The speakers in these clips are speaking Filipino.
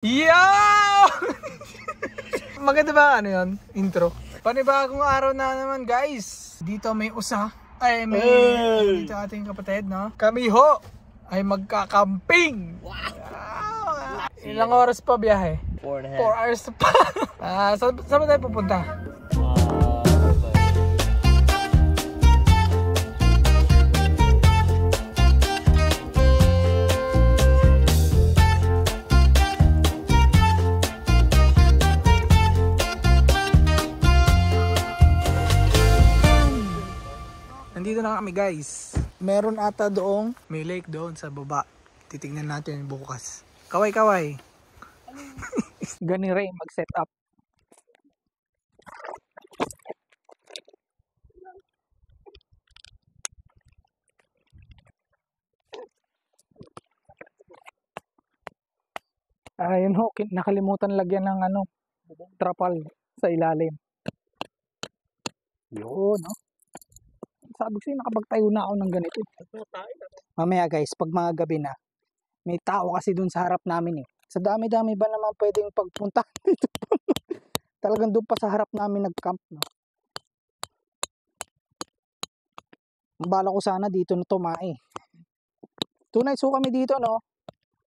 Yo! Maganda ba ano yun? Intro. Panibagong araw na naman guys. Dito may may dito ating kapatid, no? Kami ho ay magkakamping. Wow! Ilang oras pa biyahe? 4 hours pa. Saan ba tayo pupunta? Nandito na kami guys. Meron ata doong may lake doon sa baba. Titignan natin bukas. Kaway. Gani Ray mag-set up. Ayun ho, nakalimutan lagyan ng trapal sa ilalim. Yun, no? Sabi ko sa'yo, nakapagtayo na ako ng ganito. Mamaya guys, pag mga gabi na, may tao kasi dun sa harap namin eh. Sa dami-dami ba naman pwedeng pagpunta dito? Talagang doon pa sa harap namin nag-camp, no? Ang bala ko sana dito na tumae. 2 nights ho kami dito, no?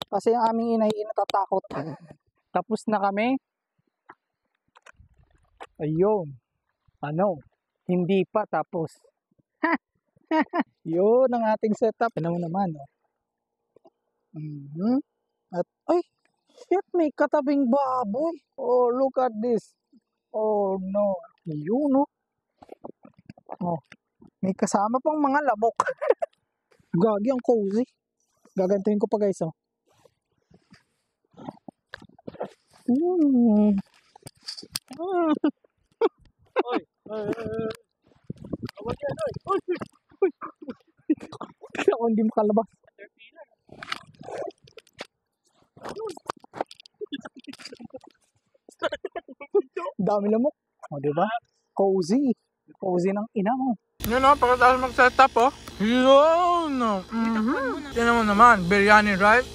Kasi ang aming inay natatakot. Tapos na kami. Ayun. Hindi pa tapos. Yun ang ating setup. Ano naman, no? At, ay, shit, may katabing baboy. Oh, look at this. Oh, no. Yun, no? Oh, may kasama pang mga lamok. Gagi, ang cozy. Gagantuhin ko pa, guys, oh. Ako hindi makalabas. Dami lamok. O, diba? Cozy. Cozy ng ina mo. Yun o, pagkatapos mag-setup o. Yun o. Yan naman naman. Biryani rice.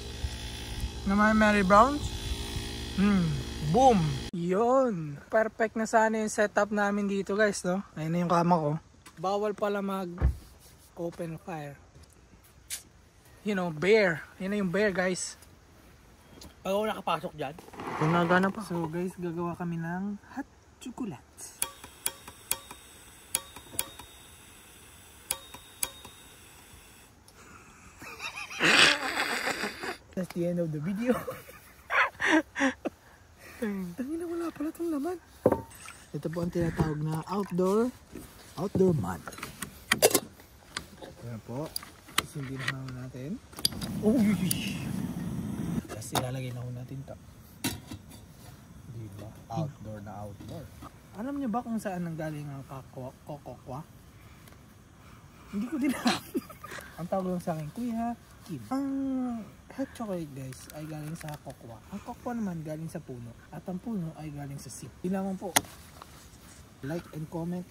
Naman Mary Browns. Boom. Yun. Perfect na sana yung setup namin dito guys, no? Ayun na yung kama ko. Bawal pala mag-open fire. You know, bear. Yun na yung bear guys. Pag ako nakapasok dyan. Kung nagana pa. So guys, gagawa kami ng hot chocolate. That's the end of the video. Tangina, wala pala itong laman. Ito po ang tinatawag na outdoor mud. Ayan po. Sindi na natin. Kasi ilalagay na natin ito. Diba? Outdoor na outdoor. Alam niyo ba kung saan nanggaling ang kokokwa? Hindi ko din alam. Ang tawag lang sa akin, Kuya Kim. Ang hot chocolate guys ay galing sa kokwa. Ang kokwa naman galing sa puno. At ang puno ay galing sa seed. Tingnan po. Like and comment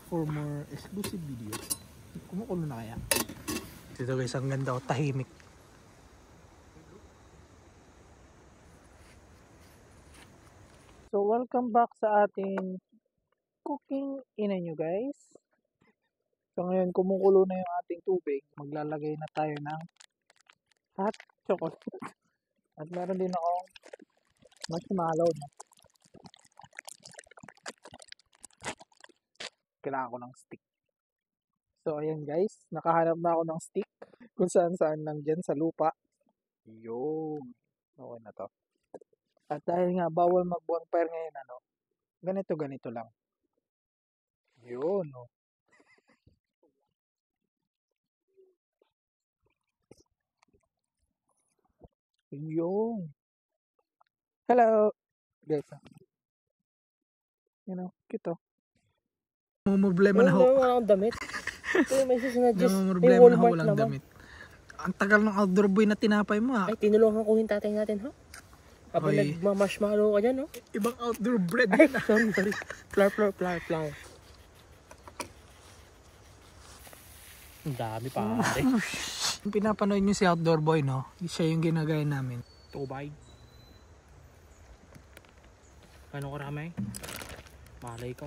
for more exclusive videos. Kumukulo na kaya? Dito guys, ang ganda o, tahimik. So welcome back sa ating cooking inay nyo guys. So ngayon kumukulo na yung ating tubig. Maglalagay na tayo ng hot chocolate. At meron din akong marshmallow. Kailangan ko ng stick. So ayan guys, nakahanap na ako ng stick kung saan lang dyan sa lupa. Yun. Okay na to. At dahil nga bawal mag-bonfire ngayon, ganito lang. Yun, oh. Yun. Hello. Guys, cute oh. Problema na ho. Wala akong damit. May susunadjust. Problema na ho, walang damit. Ang tagal ng outdoor boy na tinapay mo ha. Ay, tinulungan ko yung tatay natin ha. Habang nagmamarshmallow ka dyan, no? Ibang outdoor bread ay, na. sorry. Flour. Ang dami pa. Yung pinapanood nyo si outdoor boy, no? Siya yung ginagaya namin. Tubay. Ano karami? Malay ko.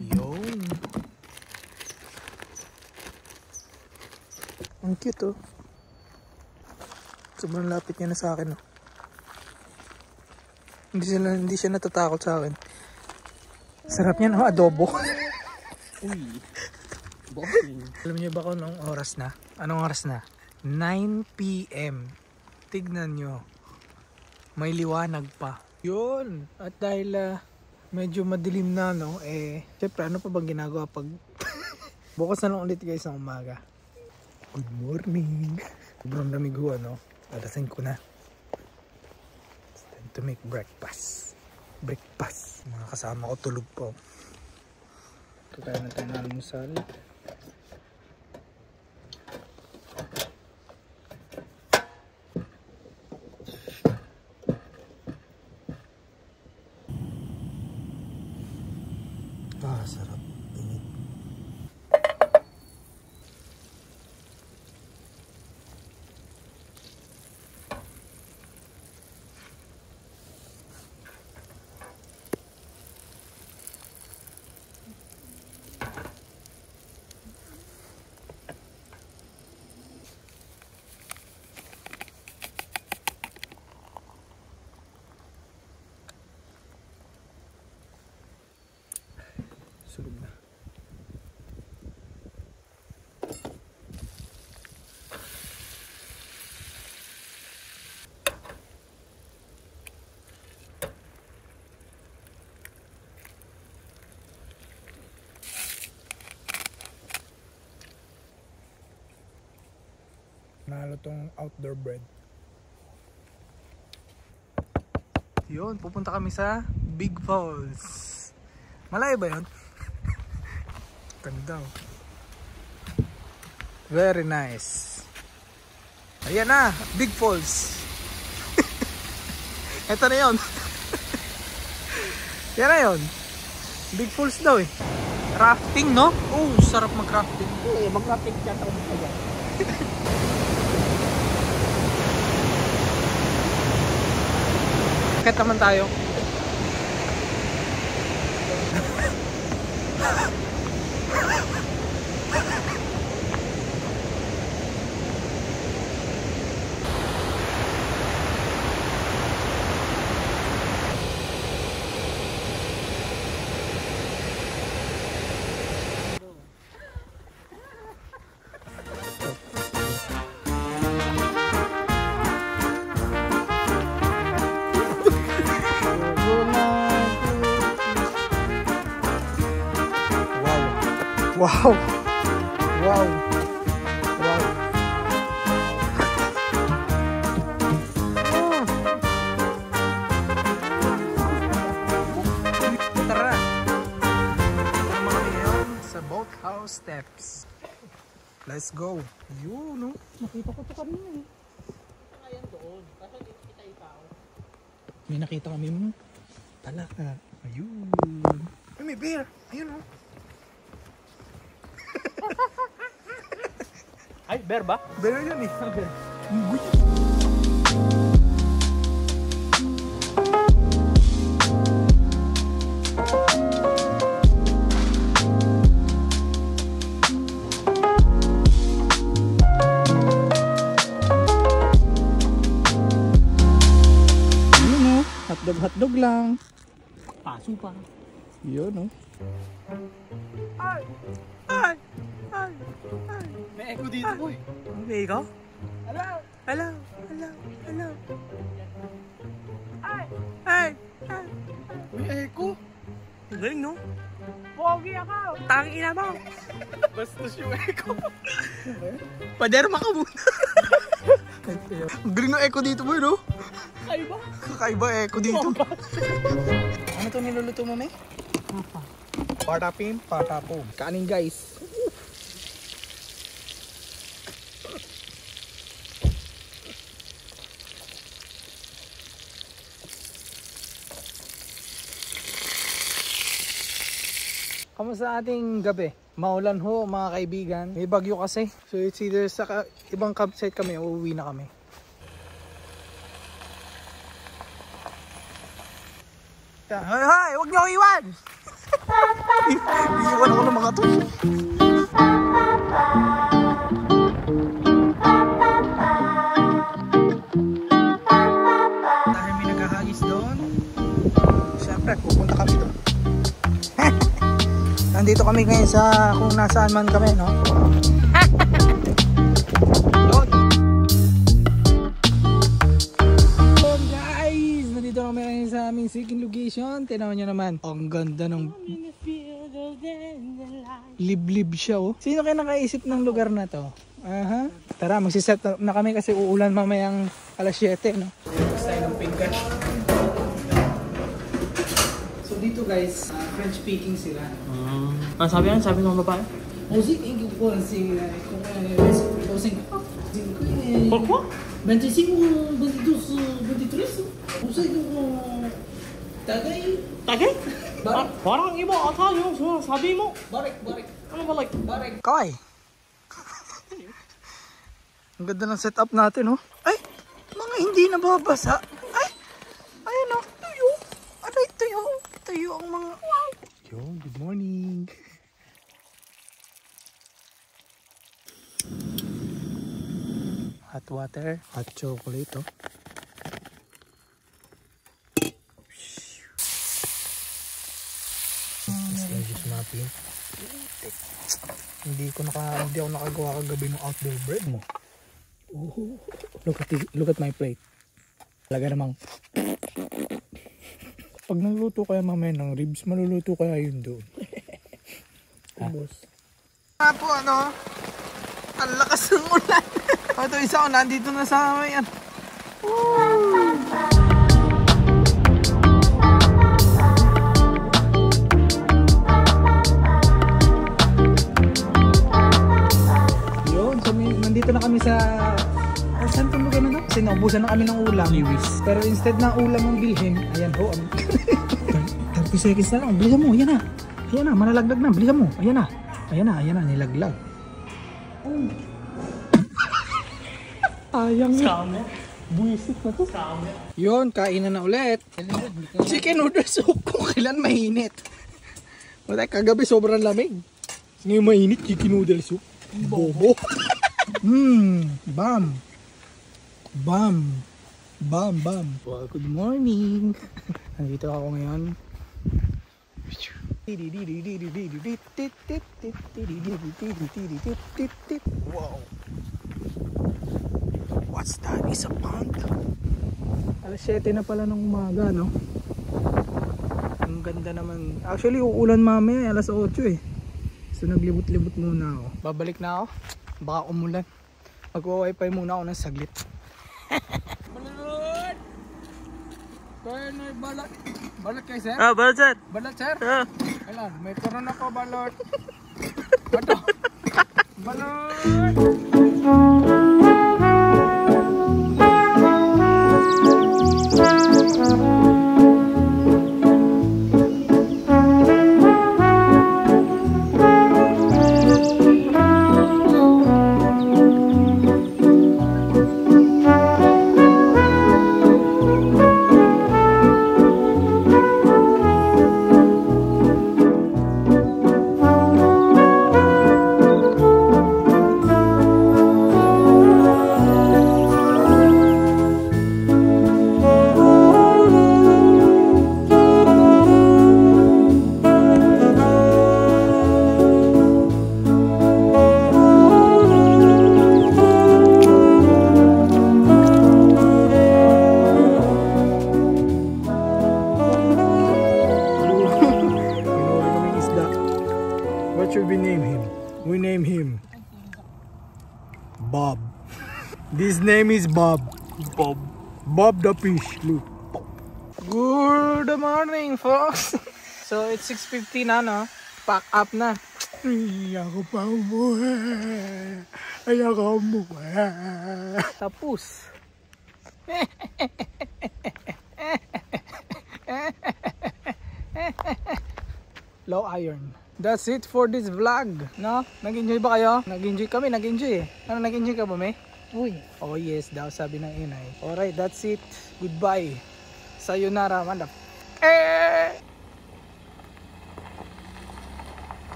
Yun. Ang cute oh. Sobrang lapit niya na sa akin oh. Hindi siya natatakot sa akin. Sarap niya no, adobo. Uy. Boring. Alam niyo ba kung anong oras na? Anong oras na? 9 PM. Tignan nyo. May liwanag pa. Yun. At dahil medyo madilim na no, syempre ano pa bang ginagawa pag bukas na lang ulit guys ng umaga. Good morning. Sobrang lamig ho ano. Alasing ko na. It's time to make breakfast. Breakfast. Mga kasama ko tulog po. Kaya natin ng almusal. Sarap. Init. Sulog na. Nalo tong outdoor bread. Yun, pupunta kami sa Big Falls. Malayo ba yun? Ganda. Very nice. Ayan na, Big Falls. Ito na yun. Yan na yun. Big Falls daw eh. Rafting no? Oh, sarap mag-rafting. Mag-rafting ka tayo mo kaya. Bakit naman tayo? Wow! Wow! Wow! Tara! Tama kami ngayon sa boathouse steps. Let's go! Yun, no? Nakita ko ito kanina eh. Ngayon doon. Kasi hindi kita ikaw. May nakita kami mo. Talaka. Ayun. Ay, may bear. Ayun, no? Ay, bear ba? Bear yun eh. Uy. Ayun, no? Hotdog lang. Paso pa. Yun, no? Ay! Ay! Ay! Ay! May echo dito boy. May ikaw? Hello! Hello! Hello! Hello! Ay! Ay! Ay! May echo? Galing, no? Pogi ako! Tangin ina mo! Bastos yung echo. Paderma ka muna! Ang galing ng echo dito, boy, no? Ay ba? Kakaiba echo dito. Ano to niluluto mo, May? Papa. Patapim, patapom. Kanin, guys. Kamusta ating gabi? Maulan ho mga kaibigan. May bagyo kasi. So it's either sa ibang campsite kami o uuwi na kami. Hoy, hoy! Huwag niyo ako iwan! Iwan ako ng mga to. Dahil may naghahagis doon, siyempre pupunta kami doon. Nandito kami ngayon sa kung nasaan man kami, no? Guys, nandito kami ngayon sa aming second location. Tinawan nyo naman, ang ganda ng liblib siya, oh. Sino kayo nakaisip ng lugar na to? Aha. Tara, magsiset na kami kasi uulan mamayang alas 7, no? Style ng pinggan. So dito guys, French speaking sila. Ano sabi yan? Sabi ng babae? Pourquoi? 25, 22, 23. Tagay. Tagay? Parang iba ata yung sabi mo. Barik. Ano ba like? Barik. Kawai. Ang ganda ng setup natin, oh. Ay, mga hindi nababasa. Ay, ayun, oh. Tuyo. Aray, tuyo. Tuyo ang mga... Yo, good morning. Hot water, hot chocolate, oh. Just natin. Hindi ako nakagawa kagabi ng outdoor bread mo. Oh, look at my plate. Talaga namang pag nagluto kaya mamaya ng ribs, maluluto kaya yun doon. Ubos. Po ano? Ang lakas ng ulan. Ito isa ko nandito na sa amin. Nandito na kami sa saan itong lugar na to? Kasi naubusan na kami ng ulam. Lewis. Pero instead na ulam ang bilhin, ayan ho. 30 seconds na lang. Bilisan mo, ayan na. Ayan na, manalaglag na. Bilisan mo. Ayan na, nilaglag. Oh. Ayang Scammer. buwisit na to. Scammer. Yun, kainan na ulit. Chicken noodle soup kung kailan mainit. Matay, kagabi sobrang lamig. Ngayon mainit, chicken noodle soup. Bobo. Bam. Well, good morning. Nandito ako ngayon. Wow. What's that? Is a pond? Alas 7 na pala ng umaga, no? Ang ganda naman. Actually, uulan mamaya. Alas 8 eh. So naglibot-libot muna ako. Babalik na ako. Baka umulan. Mag-wifi muna ako ng saglit. Balat! Kaya na balat. Balat kayo, sir? Balat sir. Balat, sir? Kailan? May turon ako, balat. Balat! What should we name him? We name him Bob. This name is Bob. Bob the fish. Look. Good morning, folks. So it's 6:50 na, no? Pack up na. Ayoko pa umuwi. Ayoko umuwi. Tapos. Low iron. That's it for this vlog, no? Nag-enjoy ba kayo? Nag-enjoy kami, nag-enjoy eh. Ano, nag-enjoy ka ba, May? Uy. Oh yes, daw sabi ng inay. Alright, that's it. Goodbye. Sayonara, man.